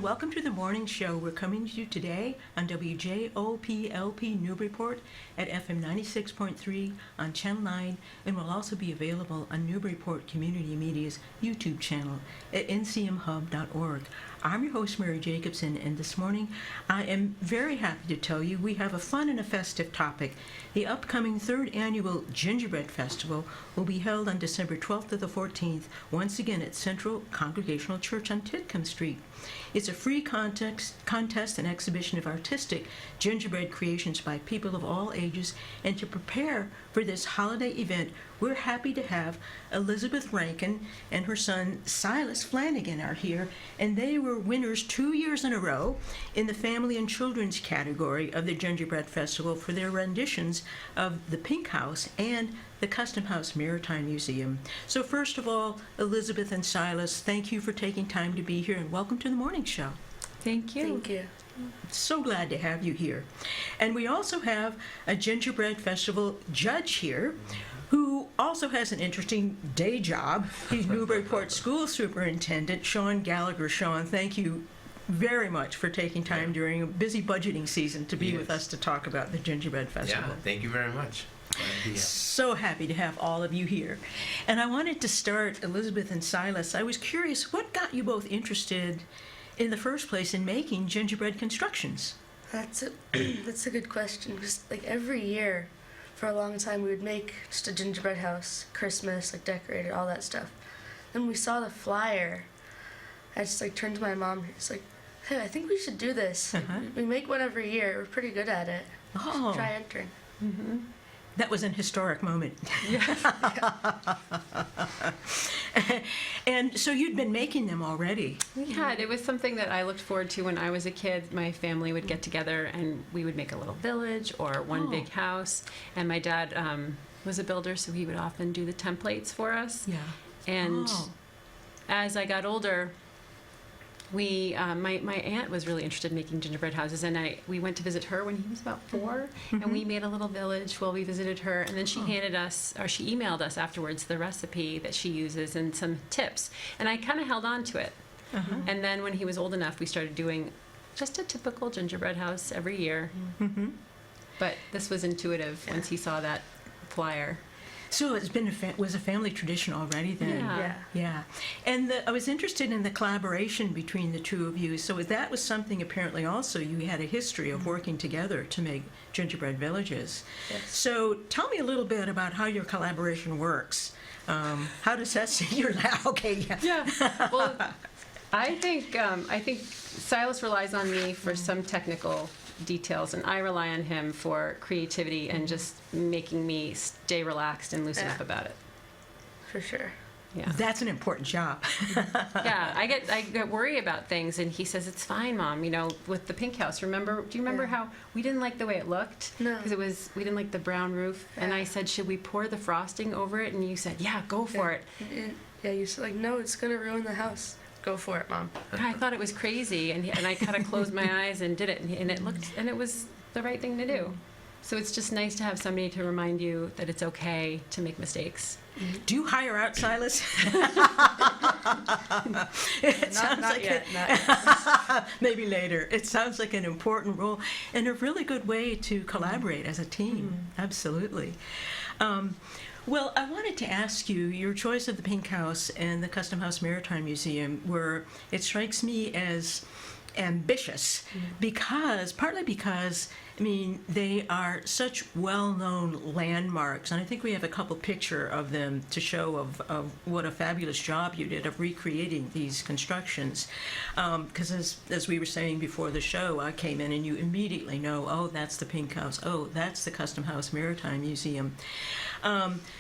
welcome to the morning show. We're coming to you today on WJOPLP Newburyport at FM 96.3 on Channel 9, and will also be available on Newburyport Community Media's YouTube channel at ncmhub.org. I'm your host, Mary Jacobsen, and this morning I am very happy to tell you we have a fun and a festive topic. The upcoming third annual Gingerbread Festival will be held on December 12th to the 14th, once again at Central Congregational Church on Titcomb Street. It's a free contest and exhibition of artistic gingerbread creations by people of all ages, and to prepare for this holiday event, we're happy to have Elizabeth Rankin and her son Silas Flanagan are here, and they were winners 2 years in a row in the Family and Children's category of the Gingerbread Festival for their renditions of the Pink House and the Custom House Maritime Museum. So first of all, Elizabeth and Silas, thank you for taking time to be here, and welcome to the morning show. Thank you. Thank you. So glad to have you here. And we also have a Gingerbread Festival judge here who also has an interesting day job. He's Newburyport School Superintendent, Sean Gallagher. Sean, thank you very much for taking time during a busy budgeting season to be with us to talk about the Gingerbread Festival. Yeah, thank you very much. So happy to have all of you here. And I wanted to start, Elizabeth and Silas, I was curious, what got you both interested in the first place in making gingerbread constructions? That's a good question, because like every year for a long time we would make just a gingerbread house, Christmas, like decorated, all that stuff. Then we saw the flyer. I just like turned to my mom, it's like, hey, I think we should do this. We make one every year, we're pretty good at it. Oh. Try entering. Mm-hmm. That was an historic moment. Yeah. And so you'd been making them already. We had. It was something that I looked forward to when I was a kid. My family would get together and we would make a little village or one big house. And my dad was a builder, so he would often do the templates for us. Yeah. And as I got older, we my aunt was really interested in making gingerbread houses, and we went to visit her when he was about 4, and we made a little village while we visited her, and then she handed us, or she emailed us afterwards, the recipe that she uses and some tips, and I kind of held on to it. And then when he was old enough, we started doing just a typical gingerbread house every year. But this was intuitive once he saw that flyer. So it's been was a family tradition already then. Yeah. And I was interested in the collaboration between the two of you. So that was something apparently also you had a history of working together to make gingerbread villages. Yes. So tell me a little bit about how your collaboration works. How does that see your laugh? Okay. Yeah. Well, I think Silas relies on me for some technical details, and I rely on him for creativity and just making me stay relaxed and loosen up about it. For sure. Yeah. That's an important job. Yeah, I get worried about things, and he says, it's fine, Mom, with the pink house. Do you remember how we didn't like the way it looked? No. Because we didn't like the brown roof, and I said, should we pour the frosting over it? And you said, yeah, go for it. Yeah, you said like, no, it's gonna ruin the house. Go for it, Mom. I thought it was crazy, and I kind of closed my eyes and did it, and it was the right thing to do. So it's just nice to have somebody to remind you that it's okay to make mistakes. Do you hire out Silas? Not yet. Maybe later. It sounds like an important role and a really good way to collaborate as a team. Absolutely. Well, I wanted to ask you, your choice of the Pink House and the Custom House Maritime Museum it strikes me as ambitious partly because they are such well-known landmarks, and I think we have a couple picture of them to show of what a fabulous job you did of recreating these constructions. Because as we were saying before the show, I came in and you immediately know, oh, that's the Pink House, oh, that's the Custom House Maritime Museum.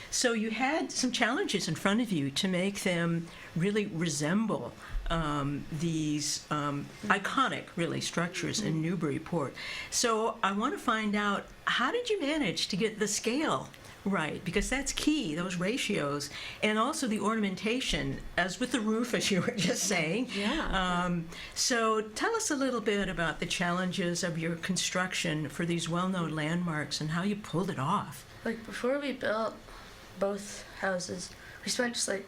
So you had some challenges in front of you to make them really resemble these iconic, really, structures in Newburyport. So I want to find out, how did you manage to get the scale right? Because that's key, those ratios, and also the ornamentation, as with the roof, as you were just saying. Yeah. So tell us a little bit about the challenges of your construction for these well-known landmarks and how you pulled it off. Like, before we built both houses, we spent just like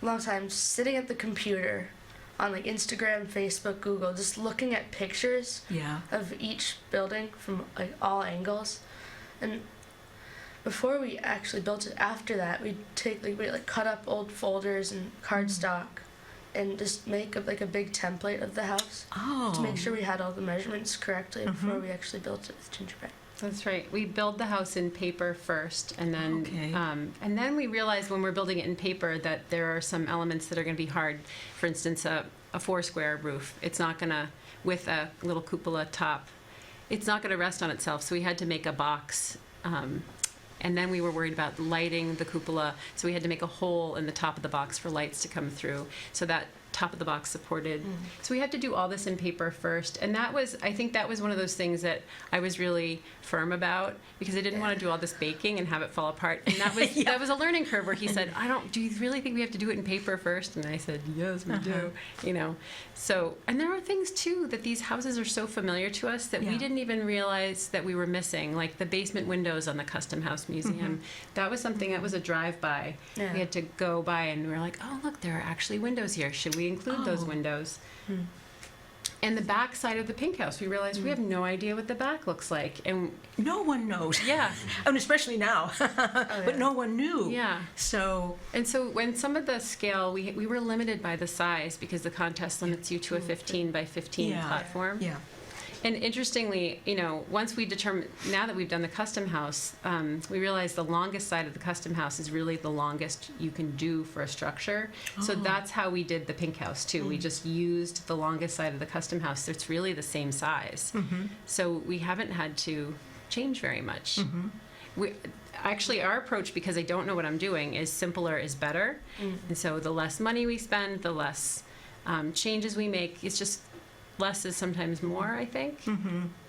a long time sitting at the computer on like Instagram, Facebook, Google, just looking at pictures Yeah. of each building from like all angles. And before we actually built it, after that, we cut up old folders and cardstock and just make a big template of the house Oh. to make sure we had all the measurements correctly before we actually built it with gingerbread. That's right. We build the house in paper first, and then Okay. and then we realize when we're building it in paper that there are some elements that are going to be hard. For instance, a 4-square roof. It's not going to, with a little cupola top, it's not going to rest on itself. So we had to make a box. And then we were worried about lighting the cupola, so we had to make a hole in the top of the box for lights to come through. So that top of the box supported. So we had to do all this in paper first. And I think that was one of those things that I was really firm about, because I didn't want to do all this baking and have it fall apart. And that was that was a learning curve where he said, do you really think we have to do it in paper first? And I said, yes, we do. So, and there are things too that these houses are so familiar to us that we didn't even realize that we were missing, like the basement windows on the Custom House Museum. That was something that was a drive-by. Yeah. We had to go by and we were like, oh, look, there are actually windows here. Should we include those windows? And the back side of the pink house, we realized we have no idea what the back looks like. And No one knows. yeah, And especially now. But no one knew. yeah. So, And so when some of the scale, we were limited by the size because the contest limits you to a 15 by 15 Yeah. platform. yeah. And interestingly, once we determined, now that we've done the custom house, we realized the longest side of the custom house is really the longest you can do for a structure. So that's how we did the pink house too. We just used the longest side of the custom house. It's really the same size. So we haven't had to change very much. Actually, our approach, because I don't know what I'm doing, is simpler is better. And so the less money we spend, the less changes we make. It's just less is sometimes more, I think.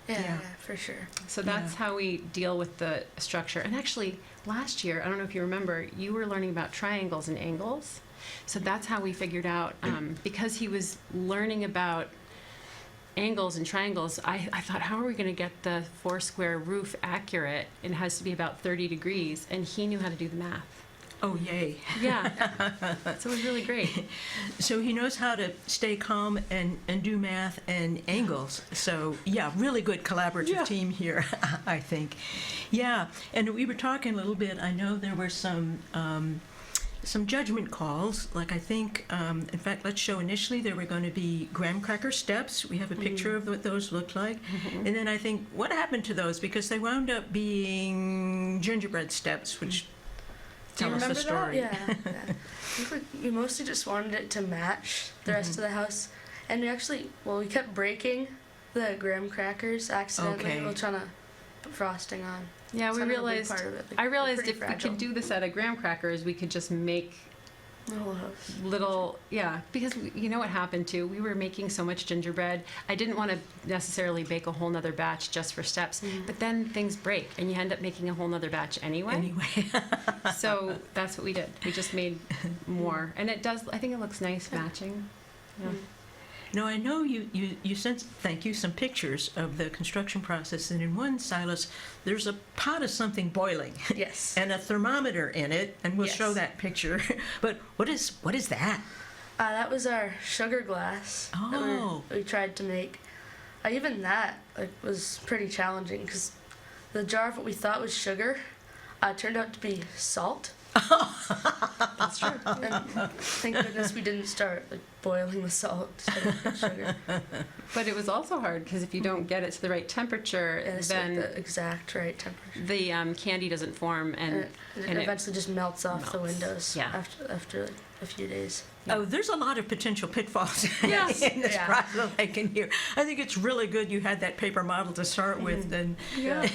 Yeah, for sure. So that's how we deal with the structure. And actually, last year, I don't know if you remember, you were learning about triangles and angles. So that's how we figured out, because he was learning about angles and triangles, I thought, how are we going to get the 4-square roof accurate? It has to be about 30 degrees. And he knew how to do the math. Oh, yay. Yeah. So it was really great. So he knows how to stay calm and do math and angles. So, yeah, really good collaborative team here, I think. Yeah, and we were talking a little bit. I know there were some judgment calls. Like, I think, in fact, let's show initially there were going to be graham cracker steps. We have a picture of what those looked like. And then I think, what happened to those? Because they wound up being gingerbread steps, which Do you tell us the remember that? story. Yeah. I think we mostly just wanted it to match the rest of the house. And we kept breaking the graham crackers accidentally Okay. while trying to put frosting on. Yeah, It's we kind of a big realized, part of it. I realized Pretty if we fragile. could do this out of graham crackers, we could just make The whole house. little, because you know what happened too? We were making so much gingerbread. I didn't want to necessarily bake a whole nother batch just for steps, but then things break and you end up making a whole nother batch anyway. So that's what we did. We just made more. And I think it looks nice matching. Yeah. Now, I know you sent, thank you, some pictures of the construction process, and in one, Silas, there's a pot of something boiling. Yes. And a thermometer in it, and we'll show Yes. that picture. But what is that? That was our sugar glass Oh. that we tried to make. Even that was pretty challenging because the jar of what we thought was sugar turned out to be salt. That's true. And thank goodness we didn't start boiling the salt instead of sugar. But it was also hard because if you don't get it to the right temperature, And it's then the exact right temperature. the candy doesn't form and It eventually just melts off the melts. windows Yeah. after a few days. Oh, there's a lot of potential pitfalls Yes. in this Yeah. process, I can hear. I think it's really good you had that paper model to start with. And Yeah.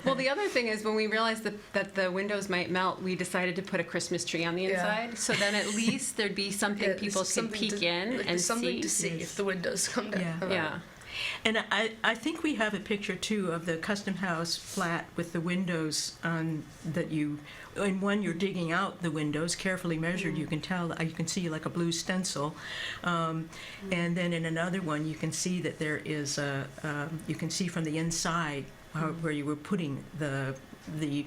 Well, the other thing is when we realized that the windows might melt, we decided to put a Christmas tree on the Yeah. inside. So then at least there'd be something people could something peek in and something see. to see if the windows come down. Yeah. Yeah. And I think we have a picture, too, of the custom house flat with the windows that you... In one, you're digging out the windows, carefully measured. You can tell, you can see like a blue stencil. And then in another one, you can see that there is you can see from the inside where you were putting the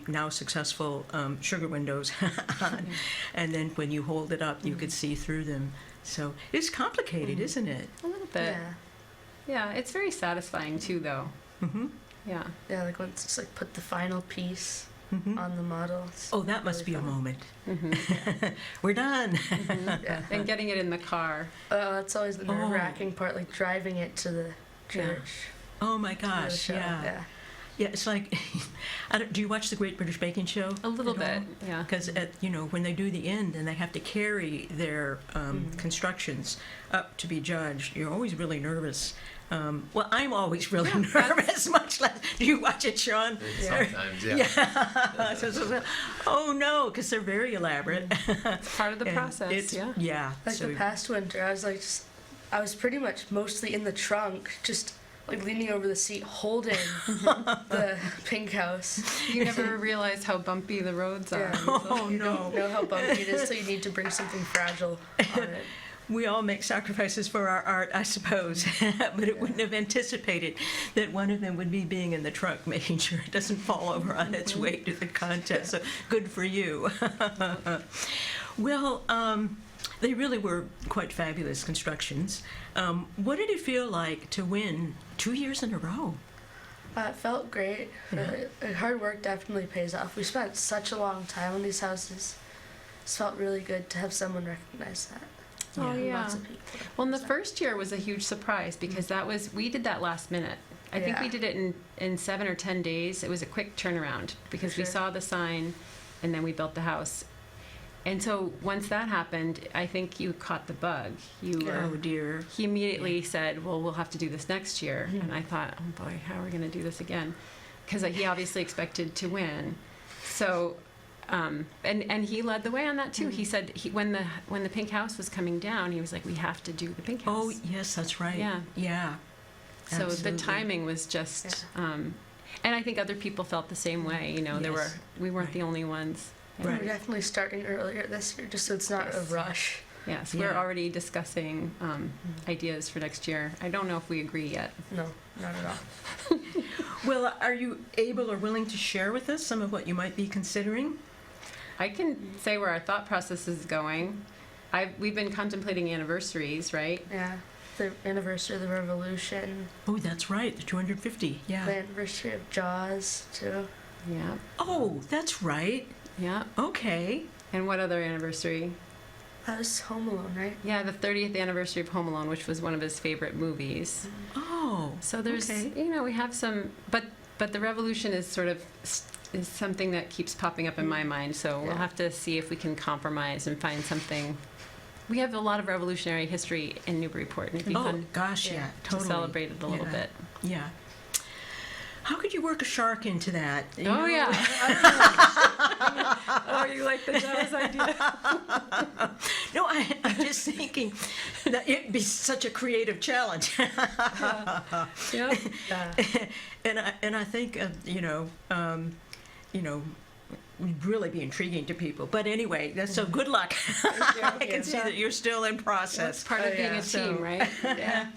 now successful sugar windows on. And then when you hold it up, you could see through them. So it's complicated, isn't it? A little bit. Yeah, it's very satisfying too, though. Mm-hmm. Yeah. Yeah, like once it's like put the final piece Mm-hmm. on the model. It's Oh, that must really be a fun. moment. Mm-hmm. We're done. Yeah. And getting it in the car. That's always the nerve-wracking part, like driving it to the church. Oh my for the gosh, show. yeah. Yeah, it's like, do you watch the Great British Baking Show? A little bit, yeah. Because when they do the end and they have to carry their constructions up to be judged, you're always really nervous. Well, I'm always really nervous. Much less. Do you watch it, Sean? Sometimes, yeah. Yeah. Oh no, because they're very elaborate. It's part of the And process, it's- yeah. Yeah. Like so- the past winter, I was pretty much mostly in the trunk, just like leaning over the seat, holding the pink house. You never realize how bumpy the roads are. Yeah. Oh You no. don't know how bumpy it is, so you need to bring something fragile on it. We all make sacrifices for our art, I suppose, but it wouldn't have anticipated that one of them would be being in the trunk, making sure it doesn't fall over on its way to the contest. So good for you. Well, they really were quite fabulous constructions. What did it feel like to win 2 years in a row? It felt great. Hard work definitely pays off. We spent such a long time on these houses. It felt really good to have someone recognize that. Oh, And yeah. Lots of people. Well, and the So- first year was a huge surprise because we did that last minute. I think we Yeah. did it in 7 or 10 days. It was a quick turnaround because we Sure. saw the sign and then we built the house. And so once that happened, I think you caught the bug. Oh dear. He immediately said, well, we'll have to do this next year. And I thought, oh boy, how are we going to do this again? Because he obviously expected to win. So, and he led the way on that too. He said when the pink house was coming down, he was like, we have to do the pink house. Oh yes, that's right. Yeah. Yeah. So the Absolutely. timing was just, and I think other people felt the same way. Yes. We weren't Right. the only ones. Right. We're definitely starting earlier this year, just so it's not a Yes. rush. Yes, Yeah. we're already discussing ideas for next year. I don't know if we agree yet. No, not at all. Well, are you able or willing to share with us some of what you might be considering? I can say where our thought process is going. We've been contemplating anniversaries, right? Yeah. The anniversary of the Revolution, Oh, that's right, the 250. Yeah. the anniversary of Jaws, too. Yeah, Oh, that's right. yeah. Okay. And what other anniversary? That was Home Alone, right? Yeah, the 30th anniversary of Home Alone, which was one of his favorite movies. Oh. So there's, Okay. we have some, but the Revolution is sort of is something that keeps popping up in my mind. So we'll Yeah. have to see if we can compromise and find something. We have a lot of revolutionary history in Newburyport, and it'd be Oh fun gosh, yeah, Yeah. to totally. celebrate it a little Yeah. bit. Yeah. How could you work a shark into that? You Oh know? yeah. Oh, you like the Jaws idea? No, I'm just thinking that it'd be such a creative challenge. Yeah. Yeah. and I think would really be intriguing to people. But anyway, so good luck. I can see that you're still in That's process. part of Oh, being yeah. a team, right? Yeah.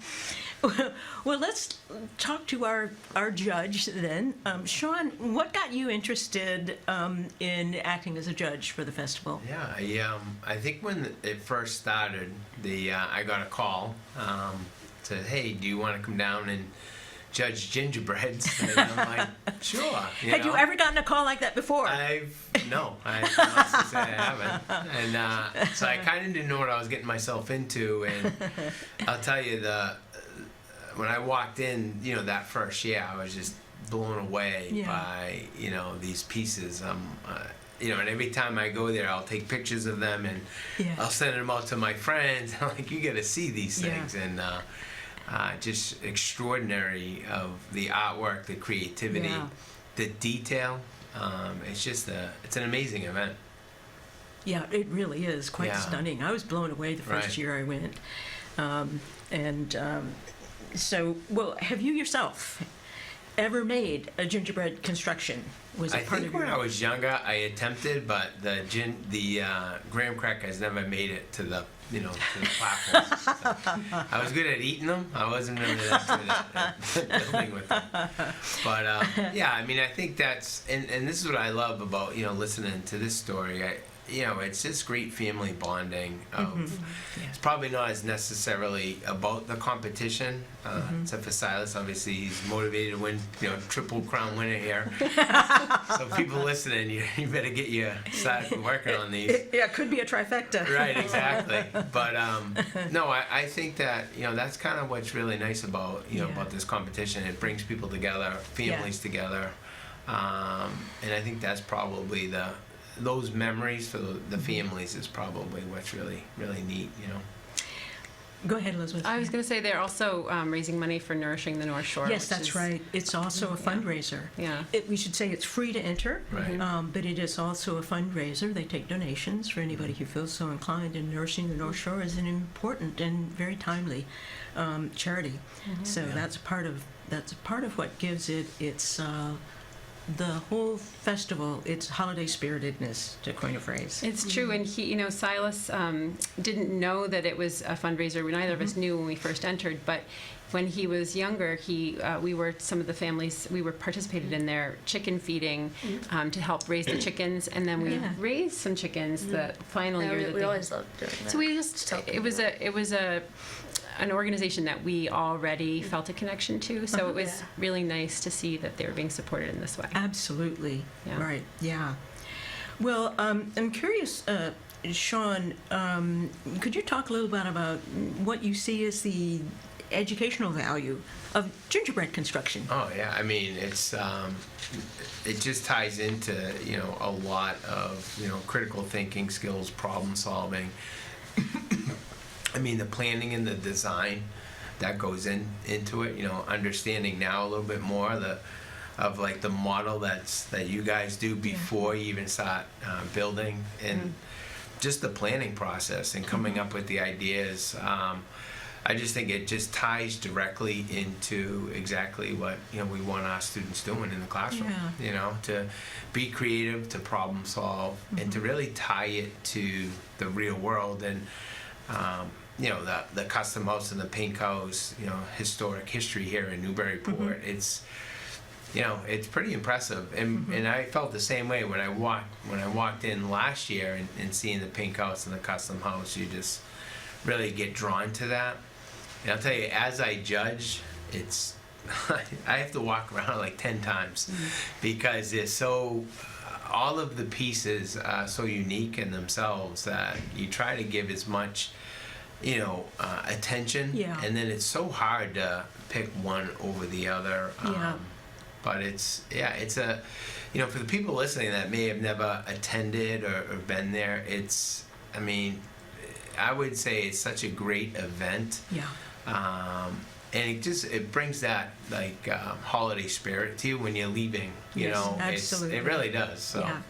Well, let's talk to our judge then. Sean, what got you interested in acting as a judge for the festival? Yeah, I think when it first started, I got a call, said, hey, do you want to come down and judge gingerbreads? And I'm like, sure. Had you ever gotten a call like that before? I honestly say I haven't. And so I kind of didn't know what I was getting myself into. And I'll tell you, when I walked in, that first year, I was just blown away Yeah. by, these pieces. And every time I go there, I'll take pictures of them and Yeah. I'll send them out to my friends. I'm like, you got to see these Yeah. things. And just extraordinary of the artwork, the creativity, Yeah. the detail. It's an amazing event. Yeah, it really is quite Yeah. stunning. I was blown away the first Right. year I went. So, well, have you yourself ever made a gingerbread construction? Was it I part think of when your... I was younger, I attempted, but the graham crackers never made it to the to the platform. So I was good at eating them. I wasn't really that good at building with them. But yeah, I mean, I think that's and this is what I love about listening to this story. it's just great family bonding. It's probably not as necessarily about the competition, except for Silas. Obviously, he's motivated to win, Triple Crown winner here. So people listening, you better get started working on these. It could be a trifecta. Right, exactly. But no, I think that that's kind of what's really nice about about this competition. It brings people together, families together, and I think that's probably those memories for the families is probably what's really neat. Go ahead, Elizabeth. I was going to say they're also raising money for Nourishing the North Shore. Yes, that's right. It's also a fundraiser. Yeah. We should say it's free to enter, Right. but it is also a fundraiser. They take donations for anybody who feels so inclined, and Nourishing the North Shore is an important and very timely charity. So Yeah. that's part of what gives it its the whole festival, its holiday spiritedness, to coin a phrase. It's true, and Silas didn't know that it was a fundraiser. Neither of us knew when we first entered, but when he was younger, we were some of the families, we were participated in their chicken feeding to help raise the chickens, and then we raised some chickens the final year that we they. always loved doing that. So we just it was an organization that we already felt a connection to, so it was really nice to see that they were being supported in this way. Absolutely. Yeah. Right. Yeah. Well, I'm curious, Sean, could you talk a little bit about what you see as the educational value of gingerbread construction? Oh yeah, I mean it's it just ties into a lot of critical thinking skills, problem solving. I mean the planning and the design that goes into it. Understanding now a little bit more of like the model that you guys do before you even start building, and just the planning process and coming up with the ideas. I just think it just ties directly into exactly what we want our students doing in the classroom. To be creative, to problem solve, and to really tie it to the real world. And the Custom House and the Pink House, historic history here in Newburyport. It's pretty impressive, and I felt the same way when I walked in last year and seeing the Pink House and the Custom House. You just really get drawn to that. And I'll tell you, as I judge, it's I have to walk around like 10 times because it's so. All of the pieces are so unique in themselves that you try to give as much, attention. Yeah. And then it's so hard to pick one over the other. But it's a, for the people listening that may have never attended or been there, I would say it's such a great event. Yeah. And it brings that holiday spirit to you when you're leaving. Absolutely. It really does. So Yeah.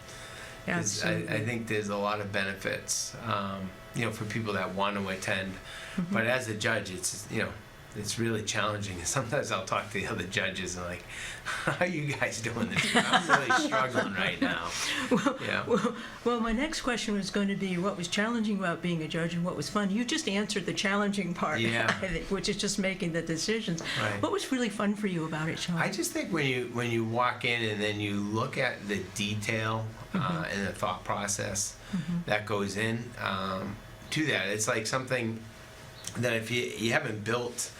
Absolutely. I think there's a lot of benefits, for people that want to attend. But as a judge, it's really challenging. And sometimes I'll talk to the other judges and like, how are you guys doing this? I'm really struggling right now. Well, my next question was going to be what was challenging about being a judge and what was fun. You just answered the challenging part, which is just making the decisions. Right. What was really fun for you about it, Sean? I just think when you walk in and then you look at the detail and the thought process that goes in to that, it's like something that if you haven't built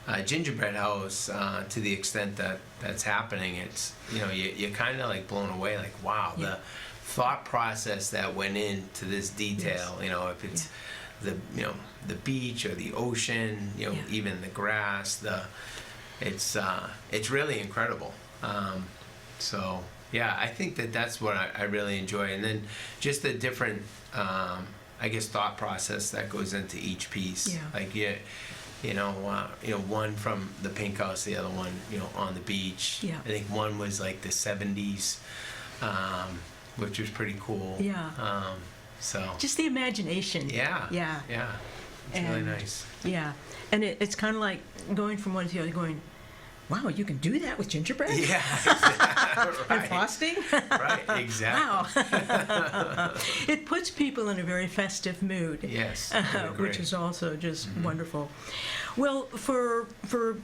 a gingerbread house to the extent that's happening, it's you're kind of like blown away, like wow, the thought process that went into this detail. If it's the beach or the ocean, even the grass, it's really incredible. So yeah, I think that's what I really enjoy, and then just the different thought process that goes into each piece. Like one from the Pink House, the other one, on the beach. I think one was like the 70s, which was pretty cool. So just the imagination. It's really nice. And it's kind of like going from one to the other, going, wow, you can do that with gingerbread? Yeah, exactly. And Right. frosting? Right, exactly. Wow. It puts people in a very festive mood. Yes, I agree. Which is also just wonderful. Well, for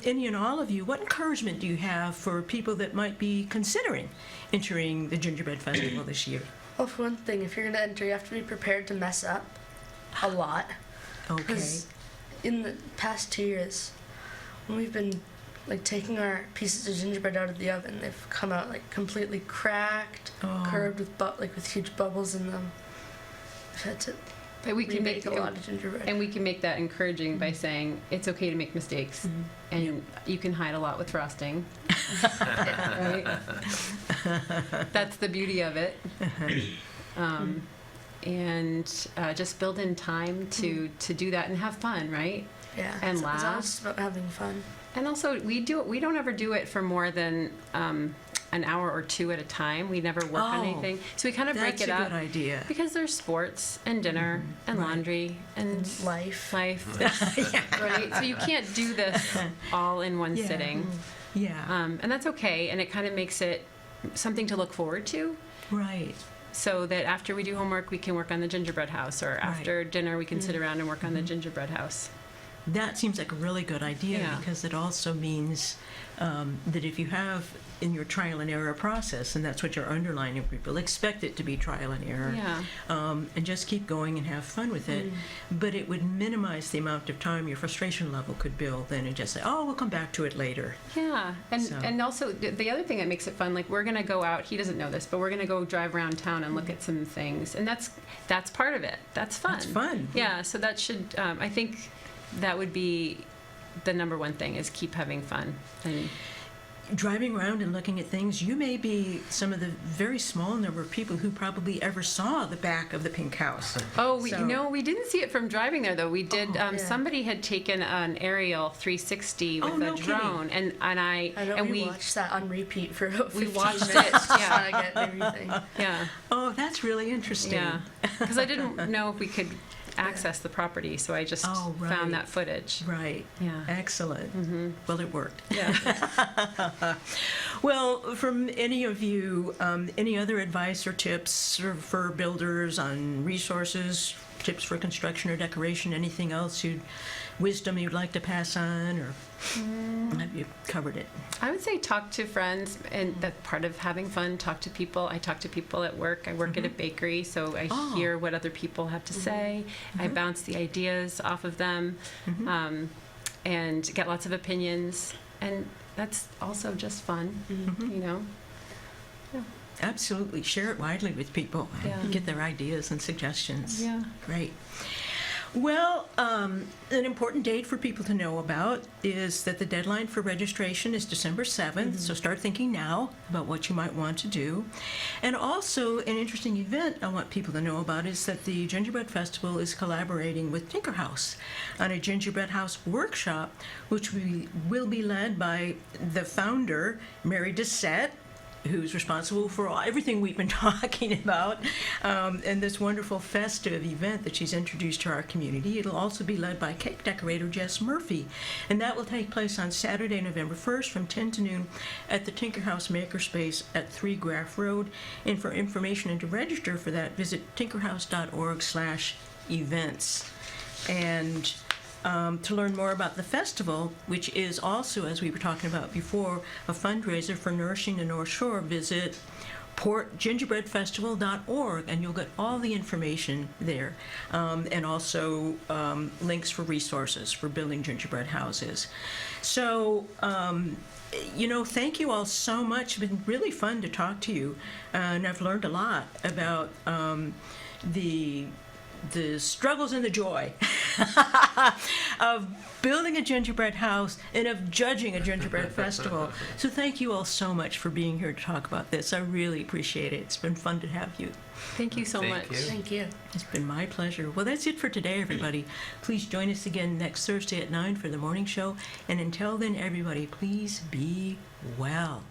any and all of you, what encouragement do you have for people that might be considering entering the Gingerbread Festival this year? Well, for one thing, if you're gonna enter, you have to be prepared to mess up a lot. Okay. Because in the past 2 years, when we've been like taking our pieces of gingerbread out of the oven, they've come out like completely cracked, Oh. curved with huge bubbles in them. We've had to But we can remake make a lot of gingerbread. and we can make that encouraging by saying it's okay to make mistakes, and you can hide a lot with frosting. Right? That's the beauty of it. And just build in time to do that and have fun, right? Yeah, and it's laugh. always about having fun. And also, we don't ever do it for more than an hour or two at a time. We never work on Oh, anything, so we kind of break That's it a up good idea. because there's sports and dinner and Right. laundry and Life. life, right? So you can't do this all in one Yeah. sitting, Yeah, and that's okay. And it kind of makes it something to look forward to. right. So that after we do homework, we can work on the gingerbread house, or after dinner, we can sit around and work on the gingerbread house. That seems like a really good idea Yeah. because it also means that if you have in your trial and error process, and that's what you're underlining, people expect it to be trial and error, Yeah. and just keep going and have fun with it. But it would minimize the amount of time your frustration level could build then and just say, oh, we'll come back to it later. Yeah, So- and also the other thing that makes it fun, like we're gonna go out. He doesn't know this, but we're gonna go drive around town and look at some things, and that's part of it. That's fun. That's fun. Yeah, so that should I think that would be the number one thing is keep having fun. And Driving around and looking at things, you may be some of the very small number of people who probably ever saw the back of the pink house. no, we didn't see it from driving there though. We did. yeah. Somebody had taken an aerial 360 with Oh, no a drone, and I know and we watched that on repeat for about 15 watched it, minutes just yeah. trying to get everything. yeah. Oh, that's really interesting. Yeah, because I didn't know if we could access the property, so I just Oh, right. found that footage. Right. Yeah. Excellent. Well, it worked. Yeah. Well, from any of you, any other advice or tips for builders on resources, tips for construction or decoration, anything else wisdom you'd like to pass on, or have you covered it? I would say talk to friends, and that's part of having fun. Talk to people. I talk to people at work. I work at a bakery, so I Oh. hear what other people have to say. I bounce the ideas off of them, and get lots of opinions. And that's also just fun, you know. Absolutely. Share it widely with people. Yeah. Get their ideas and suggestions. Yeah. Great. Well, an important date for people to know about is that the deadline for registration is December 7th, so start thinking now about what you might want to do. And also, an interesting event I want people to know about is that the Gingerbread Festival is collaborating with Tinker House on a Gingerbread House workshop, which will be led by the founder, Mary Dissette, who's responsible for everything we've been talking about, and this wonderful festive event that she's introduced to our community. It'll also be led by cake decorator Jess Murphy, and that will take place on Saturday, November 1st from 10 to noon at the Tinker House Makerspace at 3 Graff Road. And for information and to register for that, visit tinkerhouse.org/events. And to learn more about the festival, which is also, as we were talking about before, a fundraiser for Nourishing the North Shore, visit portgingerbreadfestival.org, and you'll get all the information there, and also links for resources for building gingerbread houses. So, thank you all so much. It's been really fun to talk to you, and I've learned a lot about the struggles and the joy of building a gingerbread house and of judging a gingerbread festival. So thank you all so much for being here to talk about this. I really appreciate it. It's been fun to have you. Thank you so Thank much. you. Thank you. It's been my pleasure. Well, that's it for today, everybody. Please join us again next Thursday at 9 for the morning show. And until then, everybody, please be well.